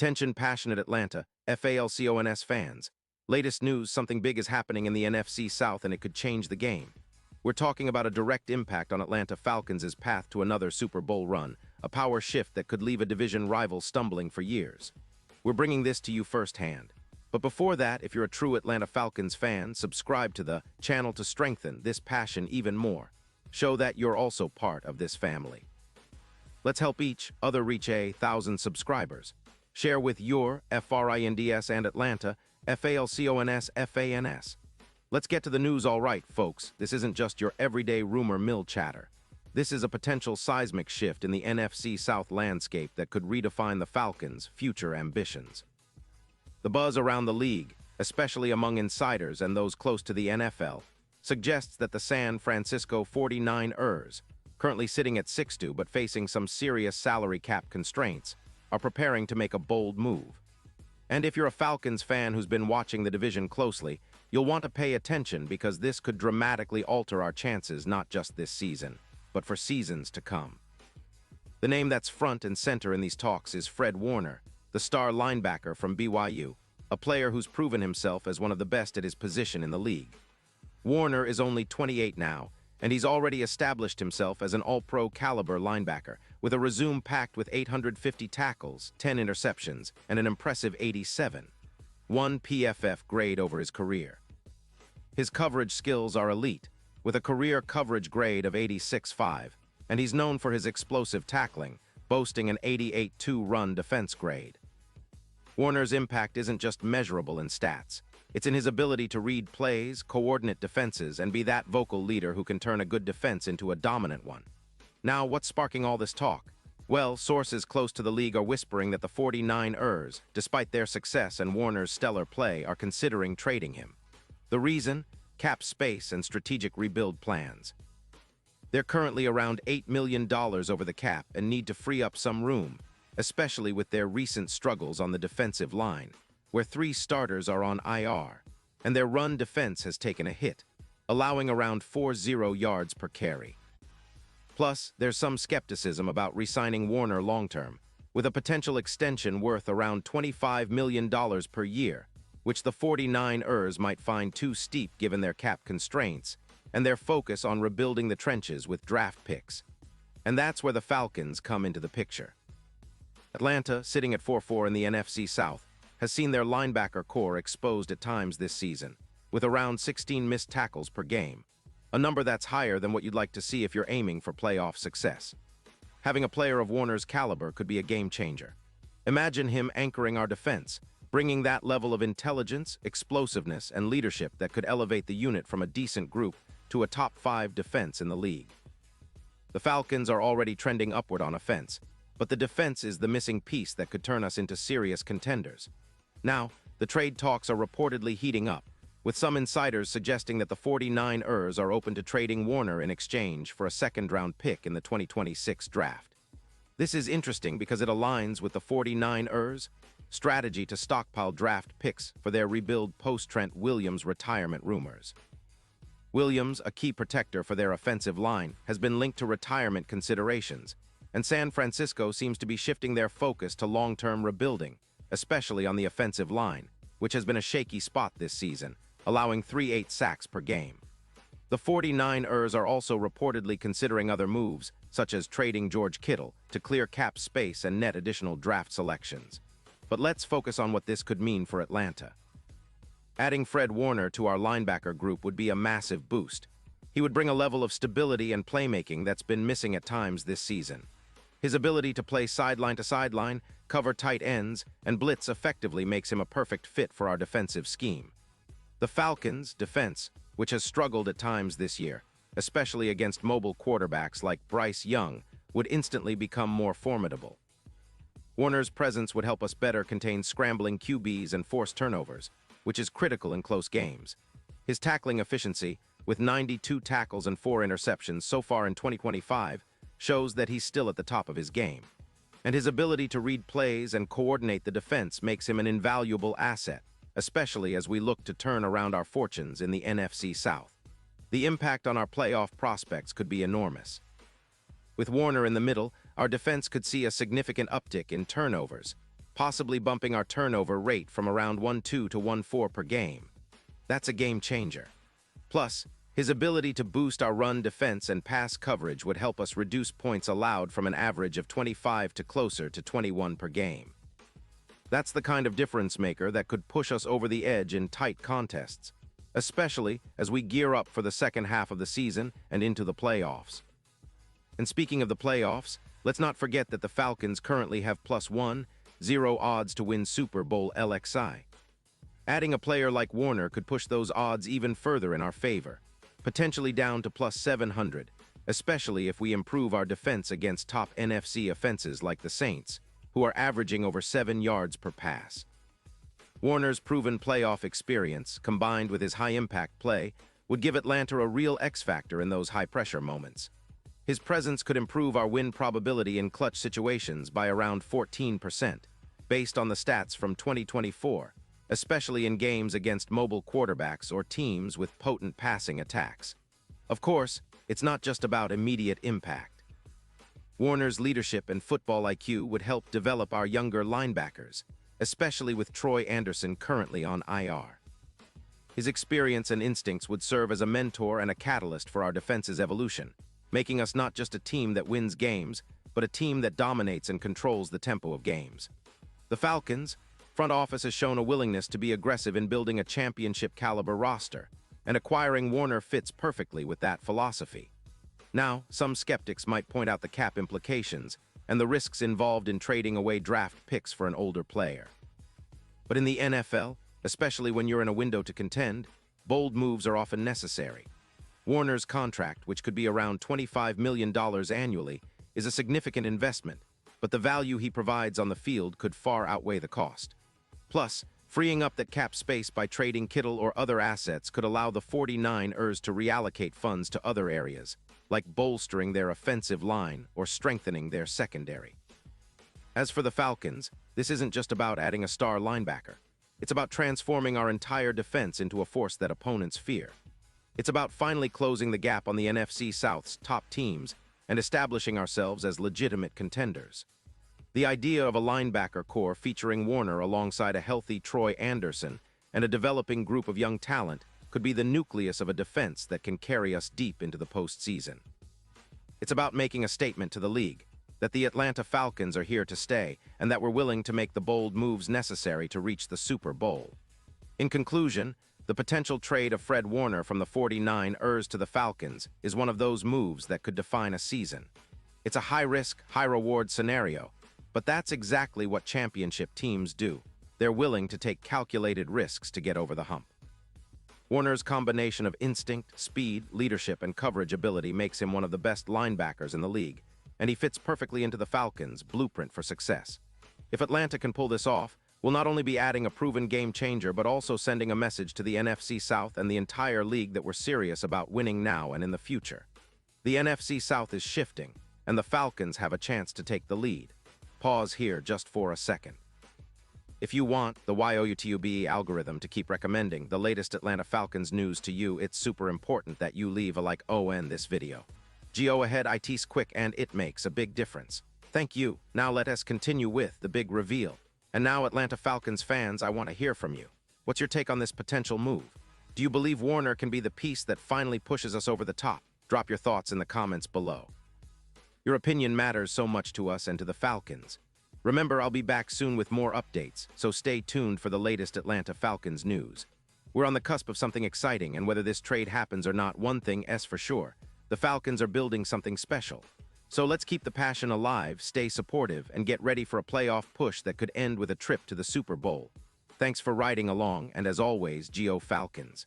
Attention passionate Atlanta, Falcons fans. Latest news, something big is happening in the NFC South and it could change the game. We're talking about a direct impact on Atlanta Falcons' path to another Super Bowl run, a power shift that could leave a division rival stumbling for years. We're bringing this to you firsthand. But before that, if you're a true Atlanta Falcons fan, subscribe to the channel to strengthen this passion even more. Show that you're also part of this family. Let's help each other reach 1,000 subscribers. Share with your FRINDS and Atlanta, FALCONS, FANS. Let's get to the news all right, folks. This isn't just your everyday rumor mill chatter. This is a potential seismic shift in the NFC South landscape that could redefine the Falcons' future ambitions. The buzz around the league, especially among insiders and those close to the NFL, suggests that the San Francisco 49ers, currently sitting at 6-2 but facing some serious salary cap constraints, are preparing to make a bold move. And if you're a Falcons fan who's been watching the division closely, you'll want to pay attention because this could dramatically alter our chances not just this season, but for seasons to come. The name that's front and center in these talks is Fred Warner, the star linebacker from BYU, a player who's proven himself as one of the best at his position in the league. Warner is only 28 now, and he's already established himself as an all-pro caliber linebacker, with a resume packed with 850 tackles, 10 interceptions, and an impressive 87, 1 PFF grade over his career. His coverage skills are elite, with a career coverage grade of 86.5, and he's known for his explosive tackling, boasting an 88.2 run defense grade. Warner's impact isn't just measurable in stats. It's in his ability to read plays, coordinate defenses, and be that vocal leader who can turn a good defense into a dominant one. Now, what's sparking all this talk? Well, sources close to the league are whispering that the 49ers, despite their success and Warner's stellar play, are considering trading him. The reason? Cap space and strategic rebuild plans. They're currently around $8 million over the cap and need to free up some room, especially with their recent struggles on the defensive line, where 3 starters are on IR, and their run defense has taken a hit, allowing around 40 yards per carry. Plus, there's some skepticism about re-signing Warner long-term, with a potential extension worth around $25 million per year, which the 49ers might find too steep given their cap constraints and their focus on rebuilding the trenches with draft picks. And that's where the Falcons come into the picture. Atlanta, sitting at 4-4 in the NFC South, has seen their linebacker core exposed at times this season, with around 16 missed tackles per game, a number that's higher than what you'd like to see if you're aiming for playoff success. Having a player of Warner's caliber could be a game changer. Imagine him anchoring our defense, bringing that level of intelligence, explosiveness, and leadership that could elevate the unit from a decent group to a top 5 defense in the league. The Falcons are already trending upward on offense, but the defense is the missing piece that could turn us into serious contenders. Now, the trade talks are reportedly heating up, with some insiders suggesting that the 49ers are open to trading Warner in exchange for a second-round pick in the 2026 draft. This is interesting because it aligns with the 49ers' strategy to stockpile draft picks for their rebuild post-Trent Williams retirement rumors. Williams, a key protector for their offensive line, has been linked to retirement considerations, and San Francisco seems to be shifting their focus to long-term rebuilding, especially on the offensive line, which has been a shaky spot this season, allowing 3.8 sacks per game. The 49ers are also reportedly considering other moves, such as trading George Kittle to clear cap space and net additional draft selections. But let's focus on what this could mean for Atlanta. Adding Fred Warner to our linebacker group would be a massive boost. He would bring a level of stability and playmaking that's been missing at times this season. His ability to play sideline to sideline, cover tight ends, and blitz effectively makes him a perfect fit for our defensive scheme. The Falcons' defense, which has struggled at times this year, especially against mobile quarterbacks like Bryce Young, would instantly become more formidable. Warner's presence would help us better contain scrambling QBs and force turnovers, which is critical in close games. His tackling efficiency, with 92 tackles and 4 interceptions so far in 2025, shows that he's still at the top of his game. And his ability to read plays and coordinate the defense makes him an invaluable asset, especially as we look to turn around our fortunes in the NFC South. The impact on our playoff prospects could be enormous. With Warner in the middle, our defense could see a significant uptick in turnovers, possibly bumping our turnover rate from around 1.2 to 1.4 per game. That's a game changer. Plus, his ability to boost our run defense and pass coverage would help us reduce points allowed from an average of 25 to closer to 21 per game. That's the kind of difference maker that could push us over the edge in tight contests, especially as we gear up for the second half of the season and into the playoffs. And speaking of the playoffs, let's not forget that the Falcons currently have +1.0 odds to win Super Bowl LXI. Adding a player like Warner could push those odds even further in our favor, potentially down to +700, especially if we improve our defense against top NFC offenses like the Saints, who are averaging over 7 yards per pass. Warner's proven playoff experience, combined with his high-impact play, would give Atlanta a real X-factor in those high-pressure moments. His presence could improve our win probability in clutch situations by around 14%, based on the stats from 2024, especially in games against mobile quarterbacks or teams with potent passing attacks. Of course, it's not just about immediate impact. Warner's leadership and football IQ would help develop our younger linebackers, especially with Troy Anderson currently on IR. His experience and instincts would serve as a mentor and a catalyst for our defense's evolution, making us not just a team that wins games, but a team that dominates and controls the tempo of games. The Falcons' front office has shown a willingness to be aggressive in building a championship-caliber roster, and acquiring Warner fits perfectly with that philosophy. Now, some skeptics might point out the cap implications and the risks involved in trading away draft picks for an older player. But in the NFL, especially when you're in a window to contend, bold moves are often necessary. Warner's contract, which could be around $25 million annually, is a significant investment, but the value he provides on the field could far outweigh the cost. Plus, freeing up that cap space by trading Kittle or other assets could allow the 49ers to reallocate funds to other areas, like bolstering their offensive line or strengthening their secondary. As for the Falcons, this isn't just about adding a star linebacker. It's about transforming our entire defense into a force that opponents fear. It's about finally closing the gap on the NFC South's top teams and establishing ourselves as legitimate contenders. The idea of a linebacker core featuring Warner alongside a healthy Troy Anderson and a developing group of young talent could be the nucleus of a defense that can carry us deep into the postseason. It's about making a statement to the league that the Atlanta Falcons are here to stay and that we're willing to make the bold moves necessary to reach the Super Bowl. In conclusion, the potential trade of Fred Warner from the 49ers to the Falcons is one of those moves that could define a season. It's a high-risk, high-reward scenario, but that's exactly what championship teams do. They're willing to take calculated risks to get over the hump. Warner's combination of instinct, speed, leadership, and coverage ability makes him one of the best linebackers in the league, and he fits perfectly into the Falcons' blueprint for success. If Atlanta can pull this off, we'll not only be adding a proven game changer, but also sending a message to the NFC South and the entire league that we're serious about winning now and in the future. The NFC South is shifting, and the Falcons have a chance to take the lead. Pause here just for a second. If you want the YOUTUBE algorithm to keep recommending the latest Atlanta Falcons news to you, it's super important that you leave a like on this video. Go ahead, it's quick and it makes a big difference. Thank you. Now let us continue with the big reveal. And now, Atlanta Falcons fans, I want to hear from you. What's your take on this potential move? Do you believe Warner can be the piece that finally pushes us over the top? Drop your thoughts in the comments below. Your opinion matters so much to us and to the Falcons. Remember, I'll be back soon with more updates, so stay tuned for the latest Atlanta Falcons news. We're on the cusp of something exciting, and whether this trade happens or not, one thing is for sure. The Falcons are building something special. So let's keep the passion alive, stay supportive, and get ready for a playoff push that could end with a trip to the Super Bowl. Thanks for riding along, and as always, Go Falcons.